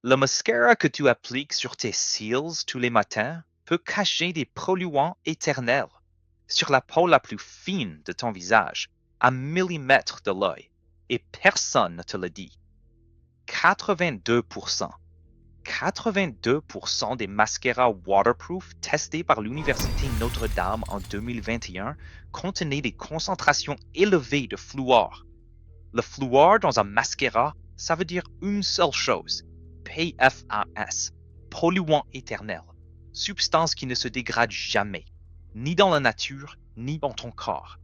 Le mascara que tu appliques sur tes cils tous les matins peut cacher des polluants éternels sur la peau la plus fine de ton visage, à millimètres de l'œil, et personne ne te le dit. 82%, 82% des mascaras waterproof testés par l'Université Notre-Dame en 2021 contenaient des concentrations élevées de fluor. Le fluor dans un mascara, ça veut dire une seule chose: PFAS, polluant éternel, substance qui ne se dégrade jamais, ni dans la nature, ni dans ton corps.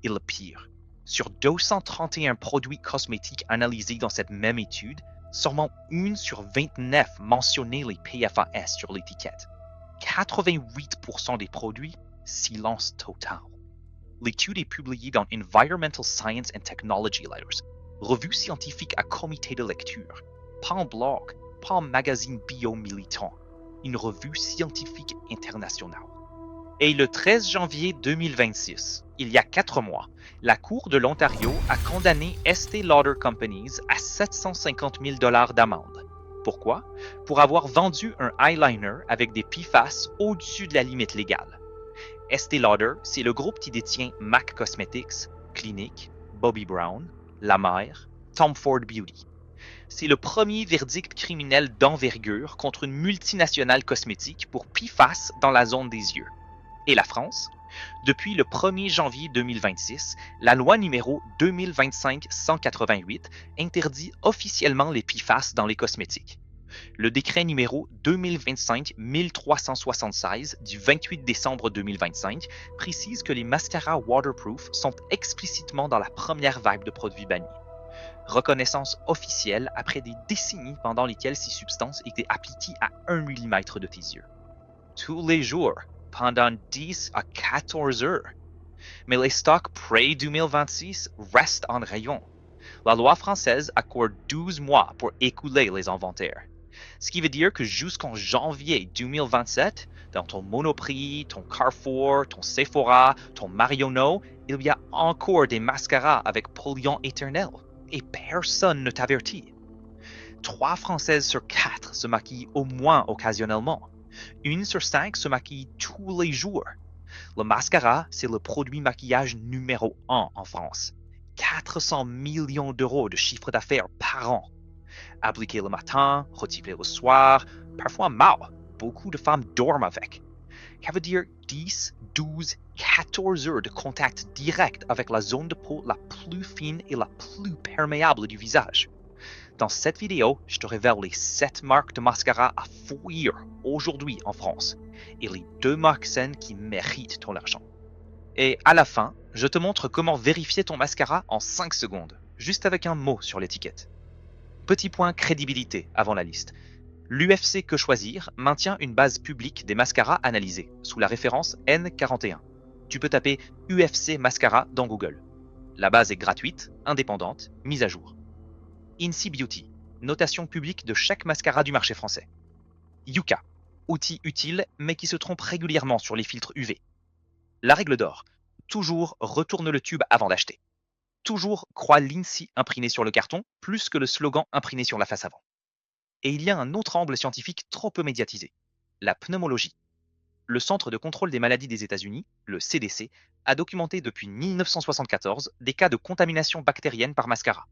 Et le pire, sur 231 produits cosmétiques analysés dans cette même étude, seulement 1 sur 29 mentionnait les PFAS sur l'étiquette. 88% des produits, silence total. L'étude est publiée dans Environmental Science and Technology Letters, revue scientifique à comité de lecture, pas un blog, pas un magazine bio-militant, une revue scientifique internationale. Et le 13 janvier 2026, il y a 4 mois, la Cour de l'Ontario a condamné Estée Lauder Companies à 750 000 $ d'amende. Pourquoi? Pour avoir vendu un eyeliner avec des PFAS au-dessus de la limite légale. Estée Lauder, c'est le groupe qui détient MAC Cosmetics, Clinique, Bobbi Brown, La Mer, Tom Ford Beauty. C'est le premier verdict criminel d'envergure contre une multinationale cosmétique pour PFAS dans la zone des yeux. Et la France? Depuis le 1er janvier 2026, la loi numéro 2025-188 interdit officiellement les PFAS dans les cosmétiques. Le décret numéro 2025-1376 du 28 décembre 2025 précise que les mascaras waterproof sont explicitement dans la première vague de produits bannis. Reconnaissance officielle après des décennies pendant lesquelles ces substances étaient appliquées à 1 mm de tes yeux. Tous les jours, pendant 10 à 14 heures. Mais les stocks pré-2026 restent en rayon. La loi française accorde 12 mois pour écouler les inventaires. Ce qui veut dire que jusqu'en janvier 2027, dans ton Monoprix, ton Carrefour, ton Sephora, ton Marionneau, il y a encore des mascaras avec polluants éternels. Et personne ne t'avertit. 3 Françaises sur 4 se maquillent au moins occasionnellement. 1 sur 5 se maquille tous les jours. Le mascara, c'est le produit maquillage numéro 1 en France. 400 millions d'euros de chiffre d'affaires par an. Appliqué le matin, retypé le soir, parfois mal. Beaucoup de femmes dorment avec. Ça veut dire 10, 12, 14 heures de contact direct avec la zone de peau la plus fine et la plus perméable du visage. Dans cette vidéo, je te révèle les 7 marques de mascara à fuir aujourd'hui en France et les 2 marques saines qui méritent ton argent. Et à la fin, je te montre comment vérifier ton mascara en 5 secondes, juste avec un mot sur l'étiquette. Petit point crédibilité avant la liste. L'UFC Que Choisir maintient une base publique des mascaras analysés, sous la référence N41. Tu peux taper UFC Mascara dans Google. La base est gratuite, indépendante, mise à jour. INSEE Beauty, notation publique de chaque mascara du marché français. Yuka, outil utile mais qui se trompe régulièrement sur les filtres UV. La règle d'or, toujours retourne le tube avant d'acheter. Toujours crois l'INSEE imprimé sur le carton plus que le slogan imprimé sur la face avant. Et il y a un autre angle scientifique trop peu médiatisé, la pneumologie. Le Centre de contrôle des maladies des États-Unis, le CDC, a documenté depuis 1974 des cas de contamination bactérienne par mascara.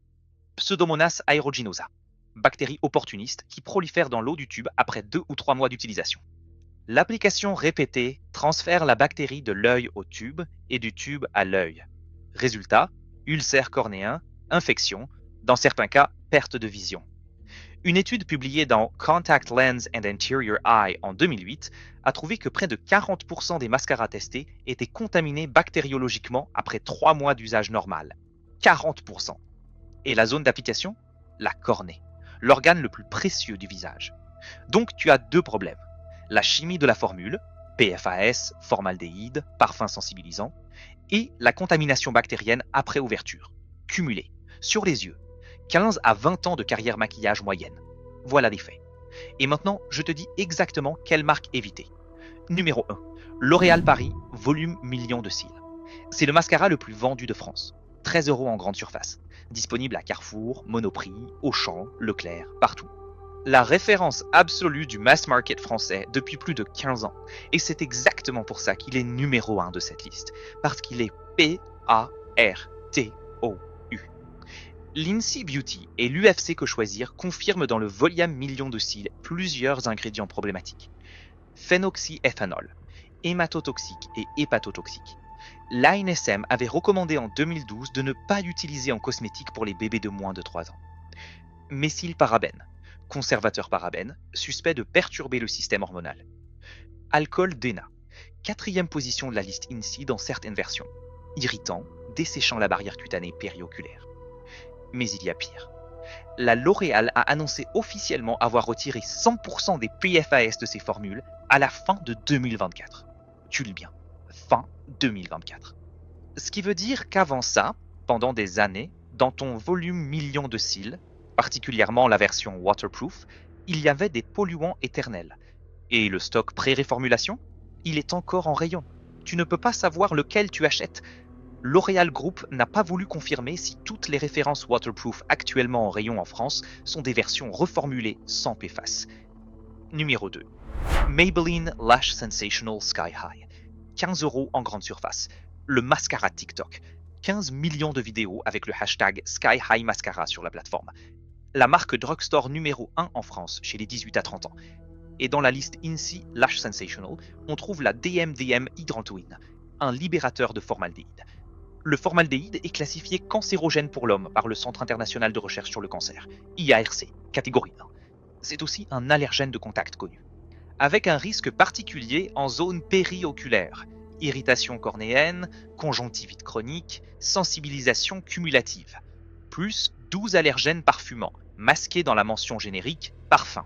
Pseudomonas aeruginosa, bactérie opportuniste qui prolifère dans l'eau du tube après 2 ou 3 mois d'utilisation. L'application répétée transfère la bactérie de l'œil au tube et du tube à l'œil. Résultat, ulcère cornéen, infection, dans certains cas, perte de vision. Une étude publiée dans Contact Lens and Anterior Eye en 2008 a trouvé que près de 40% des mascaras testés étaient contaminés bactériologiquement après 3 mois d'usage normal. 40%. Et la zone d'application? La cornée, l'organe le plus précieux du visage. Donc tu as 2 problèmes. La chimie de la formule, PFAS, formaldéhyde, parfum sensibilisant, et la contamination bactérienne après ouverture, cumulée, sur les yeux. 15 à 20 ans de carrière maquillage moyenne. Voilà les faits. Et maintenant, je te dis exactement quelle marque éviter. Numéro 1. L'Oréal Paris, volume million de cils. C'est le mascara le plus vendu de France. 13 € en grande surface. Disponible à Carrefour, Monoprix, Auchan, Leclerc, partout. La référence absolue du mass market français depuis plus de 15 ans. Et c'est exactement pour ça qu'il est numéro 1 de cette liste. Parce qu'il est P-A-R-T-O-U. L'INSEE Beauty et l'UFC Que Choisir confirment dans le volume million de cils plusieurs ingrédients problématiques. Phénoxyéthanol, hématotoxique et hépatotoxique. L'ANSM avait recommandé en 2012 de ne pas l'utiliser en cosmétique pour les bébés de moins de 3 ans. Méthylparabène, conservateur parabène, suspect de perturber le système hormonal. Alcool d'ENA, 4e position de la liste INSEE dans certaines versions. Irritant, desséchant la barrière cutanée périoculaire. Mais il y a pire. La L'Oréal a annoncé officiellement avoir retiré 100% des PFAS de ses formules à la fin de 2024. Tu lis bien, fin 2024. Ce qui veut dire qu'avant ça, pendant des années, dans ton volume million de cils, particulièrement la version waterproof, il y avait des polluants éternels. Et le stock pré-réformulation, il est encore en rayon. Tu ne peux pas savoir lequel tu achètes. L'Oréal Group n'a pas voulu confirmer si toutes les références waterproof actuellement en rayon en France sont des versions reformulées sans PFAS. Numéro 2. Maybelline Lash Sensational Sky High. 15 € en grande surface. Le mascara TikTok. 15 millions de vidéos avec le hashtag Sky High Mascara sur la plateforme. La marque drugstore numéro 1 en France chez les 18 à 30 ans. Et dans la liste INSEE Lash Sensational, on trouve la DMDM Hydrantoïne, un libérateur de formaldéhyde. Le formaldéhyde est classifié cancérogène pour l'homme par le Centre international de recherche sur le cancer, IARC, catégorie 1. C'est aussi un allergène de contact connu, avec un risque particulier en zone périoculaire, irritation cornéenne, conjonctivite chronique, sensibilisation cumulative, plus 12 allergènes parfumants, masqués dans la mention générique « parfum ».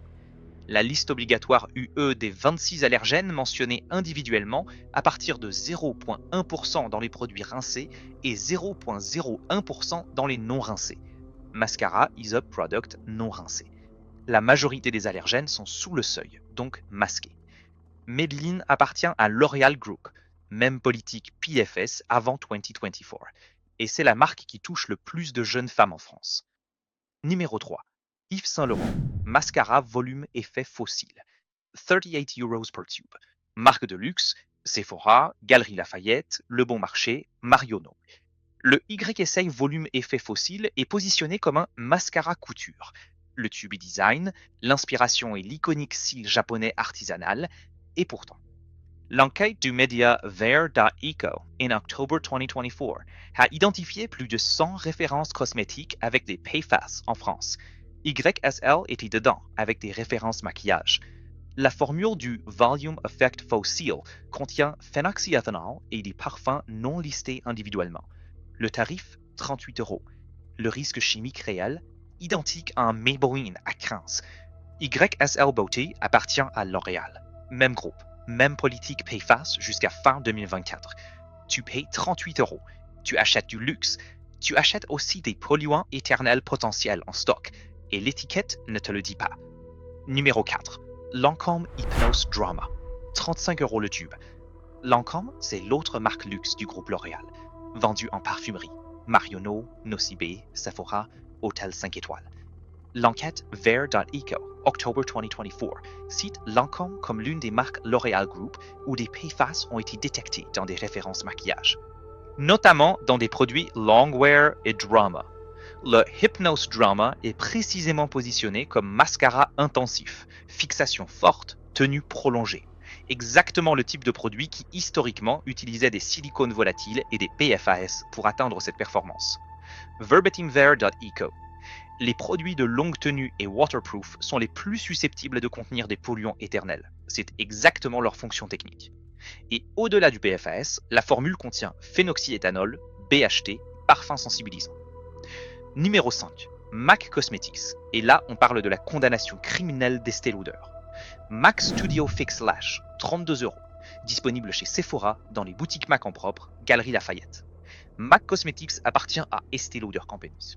La liste obligatoire UE des 26 allergènes mentionnés individuellement à partir de 0,1% dans les produits rincés et 0,01% dans les non rincés. Mascara, Aesop Product non rincé. La majorité des allergènes sont sous le seuil, donc masqués. Maybelline appartient à L'Oréal Group, même politique PFS avant 2024, et c'est la marque qui touche le plus de jeunes femmes en France. Numéro 3. Yves Saint Laurent, mascara volume effet fossile, 38 € per tube. Marque de luxe, Sephora, Galeries Lafayette, Le Bon Marché, Marionneau. Le YSA volume effet fossile est positionné comme un mascara couture. Le tube est design, l'inspiration est l'iconique cil japonais artisanal, et pourtant. L'enquête du média There.eco in October 2024 a identifié plus de 100 références cosmétiques avec des PFAS en France. YSL était dedans, avec des références maquillage. La formule du Volume Effect Fossil contient phénoxyéthanol et des parfums non listés individuellement. Le tarif, 38 €. Le risque chimique réel, identique à un Maybelline à 15. YSL Beauty appartient à L'Oréal. Même groupe, même politique PFAS jusqu'à fin 2024. Tu payes 38 €. Tu achètes du luxe. Tu achètes aussi des polluants éternels potentiels en stock. Et l'étiquette ne te le dit pas. Numéro 4. Lancôme Hypnose Drama. 35 € le tube. Lancôme, c'est l'autre marque luxe du groupe L'Oréal, vendue en parfumerie. Marionneau, Nocibé, Sephora, Hôtel 5 étoiles. L'enquête There.eco, October 2024, cite Lancôme comme l'une des marques L'Oréal Group où des PFAS ont été détectés dans des références maquillage, notamment dans des produits Longwear et Drama. Le Hypnose Drama est précisément positionné comme mascara intensif, fixation forte, tenue prolongée. Exactement le type de produit qui historiquement utilisait des silicones volatiles et des PFAS pour atteindre cette performance. Verbatimvere.eco. Les produits de longue tenue et waterproof sont les plus susceptibles de contenir des polluants éternels. C'est exactement leur fonction technique. Et au-delà du PFAS, la formule contient phénoxyéthanol, BHT, parfum sensibilisant. Numéro 5. MAC Cosmetics. Et là, on parle de la condamnation criminelle d'Estée Lauder. MAC Studio Fix Lash, 32 €. Disponible chez Sephora, dans les boutiques MAC en propre, Galeries Lafayette. MAC Cosmetics appartient à Estée Lauder Companies.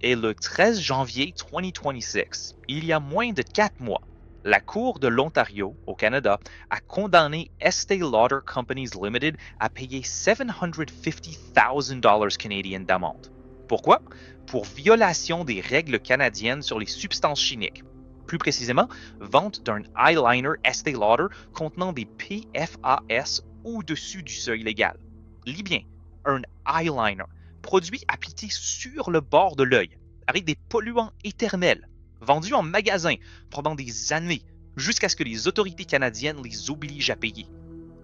Et le 13 janvier 2026, il y a moins de 4 mois, la Cour de l'Ontario, au Canada, a condamné Estée Lauder Companies Limited à payer $750,000 canadiens d'amende. Pourquoi? Pour violation des règles canadiennes sur les substances chimiques. Plus précisément, vente d'un eyeliner Estée Lauder contenant des PFAS au-dessus du seuil légal. Lis bien, un eyeliner, produit appliqué sur le bord de l'œil, avec des polluants éternels, vendu en magasin pendant des années, jusqu'à ce que les autorités canadiennes les obligent à payer.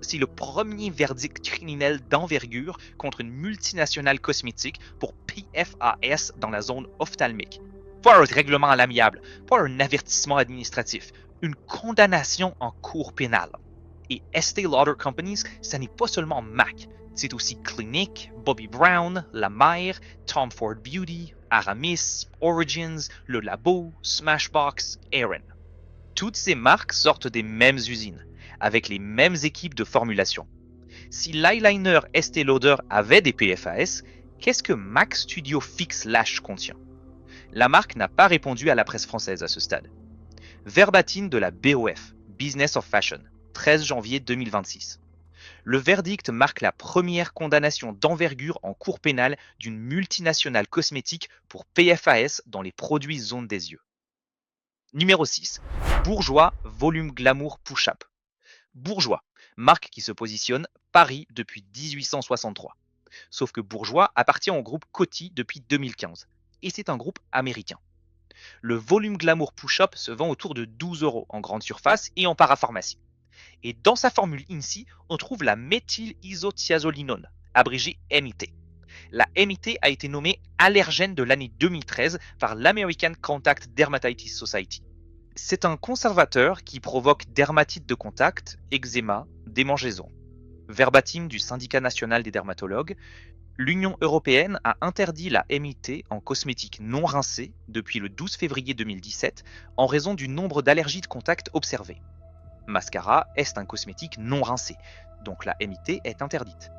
C'est le premier verdict criminel d'envergure contre une multinationale cosmétique pour PFAS dans la zone ophtalmique. Pas un règlement à l'amiable, pas un avertissement administratif, une condamnation en cour pénale. Et Estée Lauder Companies, ça n'est pas seulement MAC, c'est aussi Clinique, Bobbi Brown, La Mer, Tom Ford Beauty, Aramis, Origins, Le Labo, Smashbox, Erin. Toutes ces marques sortent des mêmes usines, avec les mêmes équipes de formulation. Si l'eyeliner Estée Lauder avait des PFAS, qu'est-ce que MAC Studio Fix Lash contient? La marque n'a pas répondu à la presse française à ce stade. Verbatim de la BOF, Business of Fashion, 13 janvier 2026. Le verdict marque la première condamnation d'envergure en cour pénale d'une multinationale cosmétique pour PFAS dans les produits zone des yeux. Numéro 6. Bourjois Volume Glamour Push-Up. Bourjois, marque qui se positionne Paris depuis 1863. Sauf que Bourjois appartient au groupe Coty depuis 2015, et c'est un groupe américain. Le volume Glamour Push-Up se vend autour de 12 € en grande surface et en parapharmacie. Et dans sa formule INSI, on trouve la méthylisothiazolinone, abrégée MIT. La MIT a été nommée allergène de l'année 2013 par l'American Contact Dermatitis Society. C'est un conservateur qui provoque dermatite de contact, eczéma, démangeaison. Verbatim du Syndicat national des dermatologues, l'Union européenne a interdit la MIT en cosmétique non rincée depuis le 12 février 2017 en raison du nombre d'allergies de contact observées. Mascara est un cosmétique non rincé, donc la MIT est interdite.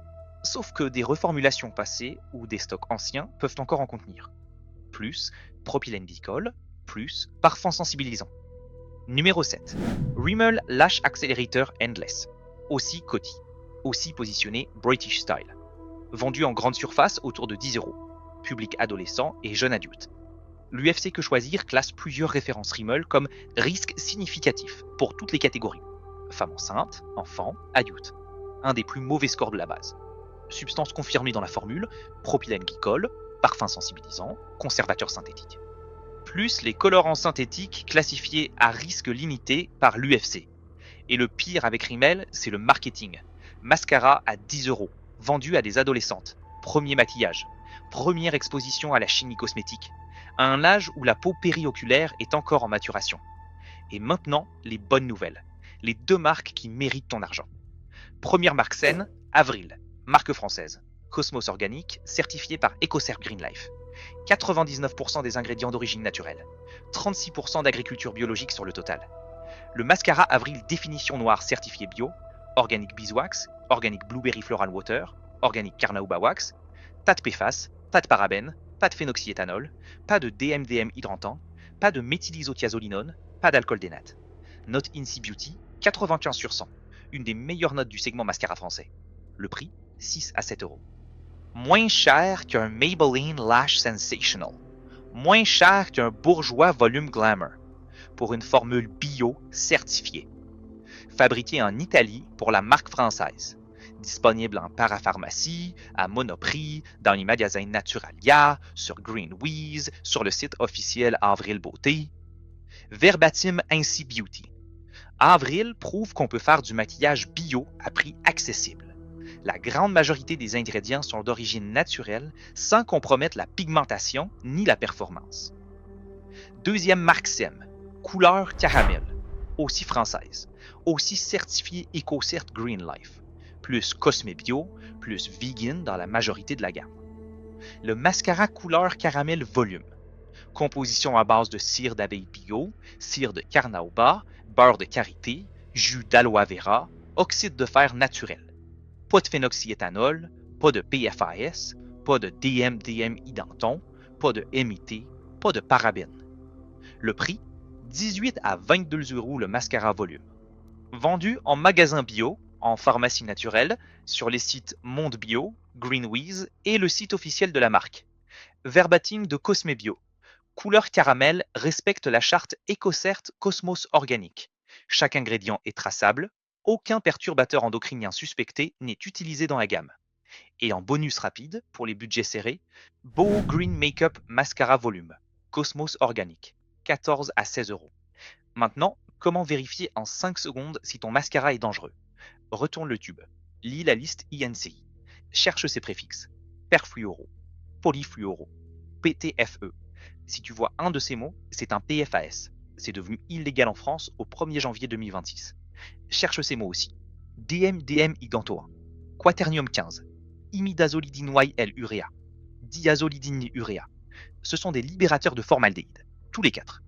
Sauf que des reformulations passées ou des stocks anciens peuvent encore en contenir. Plus propylène-glycol, plus parfum sensibilisant. Numéro 7. Rimmel Lash Accelerator Endless, aussi Coty, aussi positionné British Style. Vendu en grande surface autour de 10 €, public adolescent et jeune adulte. L'UFC Que Choisir classe plusieurs références Rimmel comme risque significatif pour toutes les catégories. Femmes enceintes, enfants, adultes. Un des plus mauvais scores de la base. Substance confirmée dans la formule, propylène glycol, parfum sensibilisant, conservateur synthétique. Plus les colorants synthétiques classifiés à risque limité par l'UFC. Et le pire avec Rimmel, c'est le marketing. Mascara à 10 €, vendu à des adolescentes. Premier maquillage. Première exposition à la chimie cosmétique. À un âge où la peau périoculaire est encore en maturation. Et maintenant, les bonnes nouvelles. Les deux marques qui méritent ton argent. Première marque saine, Avril, marque française. Cosmos organique, certifié par EcoCerf Green Life. 99% des ingrédients d'origine naturelle. 36% d'agriculture biologique sur le total. Le mascara Avril définition noire certifié bio, organique beeswax, organique blueberry floral water, organique carnauba wax, pas de PFAS, pas de parabènes, pas de phénoxyéthanol, pas de DMDM hydrantant, pas de méthylisothiazolinone, pas d'alcool dénate. Note INSI Beauty, 95 sur 100, une des meilleures notes du segment mascara français. Le prix, 6 à 7 €. Moins cher qu'un Maybelline Lash Sensational. Moins cher qu'un Bourjois Volume Glamour. Pour une formule bio certifiée. Fabriqué en Italie pour la marque française. Disponible en parapharmacie, à Monoprix, dans les magasins Naturalia, sur Greenwiz, sur le site officiel Avril Beauté. Verbatim INSI Beauty. Avril prouve qu'on peut faire du maquillage bio à prix accessible. La grande majorité des ingrédients sont d'origine naturelle sans compromettre la pigmentation ni la performance. Deuxième marque SEM, couleur caramel, aussi française, aussi certifiée EcoCert Green Life, plus Cosme Bio, plus vegan dans la majorité de la gamme. Le mascara couleur caramel volume, composition à base de cire d'abeille bio, cire de carnauba, beurre de karité, jus d'aloe vera, oxyde de fer naturel. Pas de phénoxyéthanol, pas de PFAS, pas de DMDM hydranton, pas de MIT, pas de parabènes. Le prix, 18 à 22 € le mascara volume. Vendu en magasin bio, en pharmacie naturelle, sur les sites Monde Bio, Greenwiz et le site officiel de la marque. Verbatim de Cosme Bio. Couleur caramel respecte la charte EcoCert Cosmos Organique. Chaque ingrédient est traçable, aucun perturbateur endocrinien suspecté n'est utilisé dans la gamme. Et en bonus rapide, pour les budgets serrés, Bow Green Makeup Mascara Volume, Cosmos Organique, 14 à 16 euros. Maintenant, comment vérifier en 5 secondes si ton mascara est dangereux? Retourne le tube, lis la liste INCI, cherche ses préfixes, perfluoro, polyfluoro, PTFE. Si tu vois un de ces mots, c'est un PFAS. C'est devenu illégal en France au 1er janvier 2026. Cherche ces mots aussi. DMDM Igantoa, Quaternium 15, imidazolidine YL-urea, diazolidine urea. Ce sont des libérateurs de formaldéhyde, tous les 4.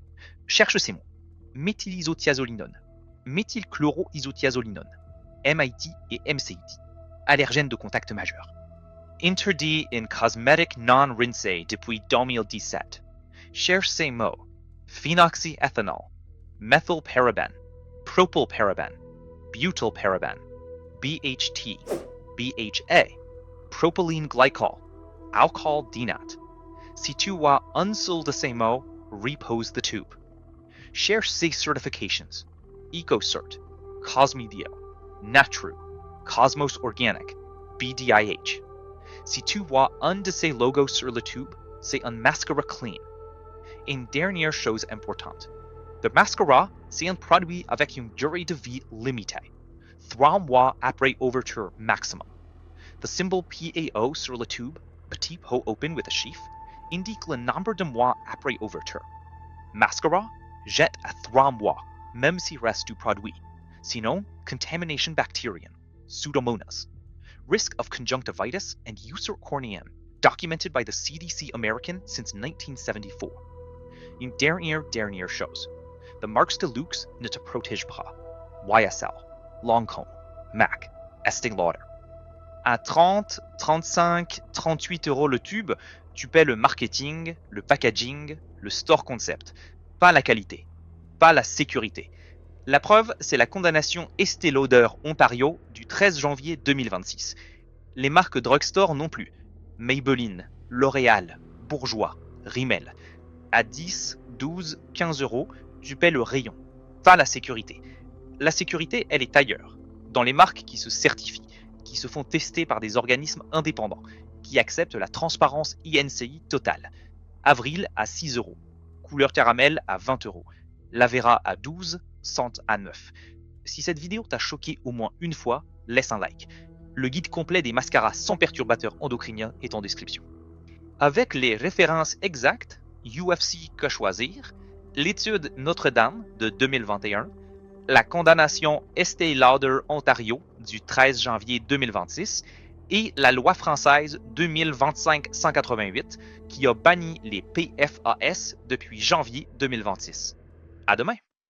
Cherche ces mots. Méthylisothiazolinone, méthylchloroisothiazolinone, MIT et MCIT, allergènes de contact majeur. Interdit in cosmetic non-rinsé depuis 2017. Cherche ces mots. Phenoxyethanol, methylparaben, propylparaben, butylparaben, BHT, BHA, propylene glycol, alcohol dinat. Si tu vois un seul de ces mots, repose the tube. Cherche ces certifications. EcoCert, Cosmedio, Natru, Cosmos Organic, BDIH. Si tu vois un de ces logos sur le tube, c'est un mascara clean. Une dernière chose importante. Le mascara, c'est un produit avec une durée de vie limitée. 3 mois après ouverture maximum. The symbol PAO sur le tube, petit pot open with a sheath, indique le nombre de mois après ouverture. Mascara, jette à 3 mois, même s'il reste du produit. Sinon, contamination bacterian, Pseudomonas. Risk of conjunctivitis and ulcer corneum, documented by the CDC American since 1974. Une dernière chose. The marques de luxe ne te protègent pas. YSL, Lancôme, MAC, Estée Lauder. À 30, 35, 38 euros le tube, tu paies le marketing, le packaging, le store concept. Pas la qualité, pas la sécurité. La preuve, c'est la condamnation Estée Lauder Ontario du 13 janvier 2026. Les marques drugstore non plus. Maybelline, L'Oréal, Bourjois, Rimmel. À 10, 12, 15 euros, tu paies le rayon, pas la sécurité. La sécurité, elle est ailleurs, dans les marques qui se certifient, qui se font tester par des organismes indépendants, qui acceptent la transparence INCI totale. Avril à 6 euros, couleur caramel à 20 euros, Lavera à 12, Sante à 9. Si cette vidéo t'a choqué au moins une fois, laisse un like. Le guide complet des mascaras sans perturbateurs endocriniens est en description. Avec les références exactes, UFC que choisir, l'étude Notre-Dame de 2021, la condamnation Estée Lauder Ontario du 13 janvier 2026 et la loi française 2025-188 qui a banni les PFAS depuis janvier 2026. À demain!